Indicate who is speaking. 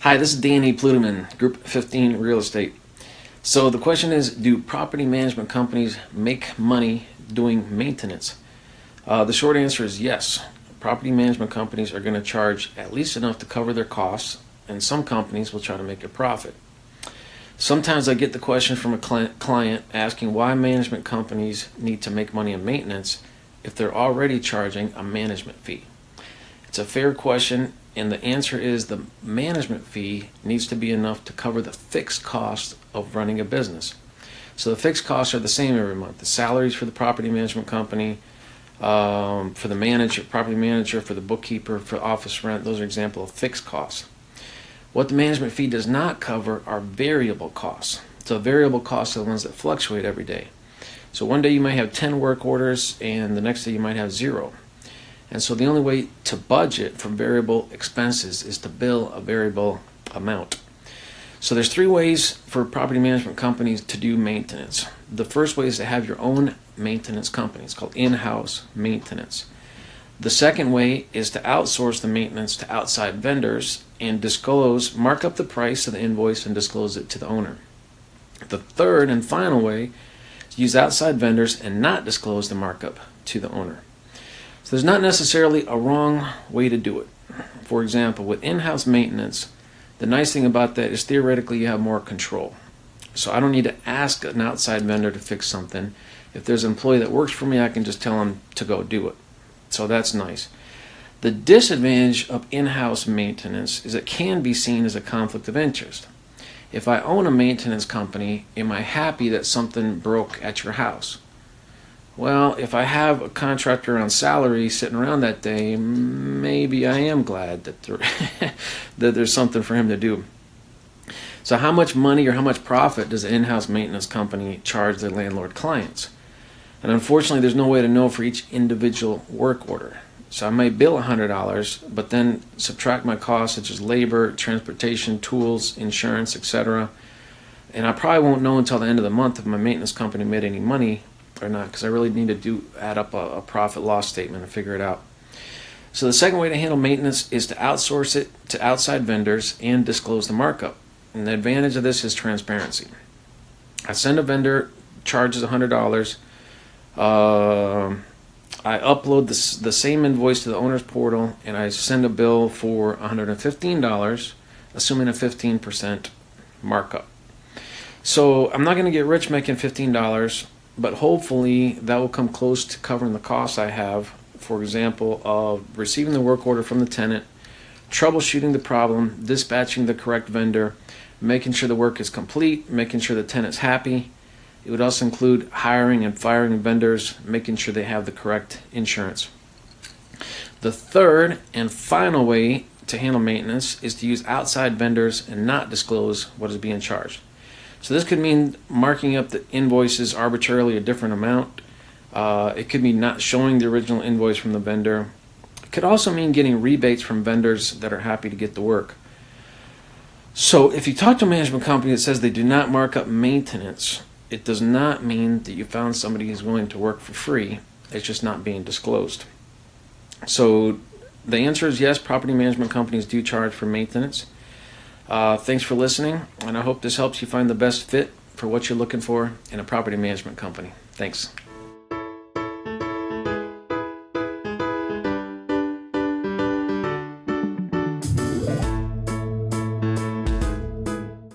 Speaker 1: Hi, this is Danny Pluteman, Group 15 Real Estate. So the question is, do property management companies make money doing maintenance? The short answer is yes. Property management companies are going to charge at least enough to cover their costs, and some companies will try to make a profit. Sometimes I get the question from a client asking why management companies need to make money on maintenance if they're already charging a management fee. It's a fair question, and the answer is the management fee needs to be enough to cover the fixed cost of running a business. So the fixed costs are the same every month. The salaries for the property management company, for the manager, property manager, for the bookkeeper, for office rent, those are examples of fixed costs. What the management fee does not cover are variable costs. So variable costs are the ones that fluctuate every day. So one day you might have 10 work orders and the next day you might have 0. And so the only way to budget for variable expenses is to bill a variable amount. So there's 3 ways for property management companies to do maintenance. The first way is to have your own maintenance company. It's called in-house maintenance. The second way is to outsource the maintenance to outside vendors and mark up the price of the invoice and disclose it to the owner. The third and final way is to use outside vendors and not disclose the markup to the owner. So there's not necessarily a wrong way to do it. For example, with in-house maintenance, the nice thing about that is theoretically you have more control. So I don't need to ask an outside vendor to fix something. If there's an employee that works for me, I can just tell them to go do it. So that's nice. The disadvantage of in-house maintenance is it can be seen as a conflict of interest. If I own a maintenance company, am I happy that something broke at your house? Well, if I have a contractor on salary sitting around that day, maybe I am glad that there's something for him to do. So how much money or how much profit does an in-house maintenance company charge their landlord clients? And unfortunately, there's no way to know for each individual work order. So I may bill $100, but then subtract my costs such as labor, transportation, tools, insurance, etc. And I probably won't know until the end of the month if my maintenance company made any money or not, because I really need to add up a profit loss statement and figure it out. So the second way to handle maintenance is to outsource it to outside vendors and disclose the markup. And the advantage of this is transparency. I send a vendor, charges $100. I upload the same invoice to the owner's portal, and I send a bill for $115, assuming a 15% markup. So I'm not going to get rich making $15, but hopefully that will come close to covering the costs I have, for example, of receiving the work order from the tenant, troubleshooting the problem, dispatching the correct vendor, making sure the work is complete, making sure the tenant's happy. It would also include hiring and firing vendors, making sure they have the correct insurance. The third and final way to handle maintenance is to use outside vendors and not disclose what is being charged. So this could mean marking up the invoices arbitrarily a different amount. It could mean not showing the original invoice from the vendor. It could also mean getting rebates from vendors that are happy to get the work. So if you talk to a management company that says they do not mark up maintenance, it does not mean that you found somebody who's willing to work for free. It's just not being disclosed. So the answer is yes, property management companies do charge for maintenance. Thanks for listening, and I hope this helps you find the best fit for what you're looking for in a property management company. Thanks.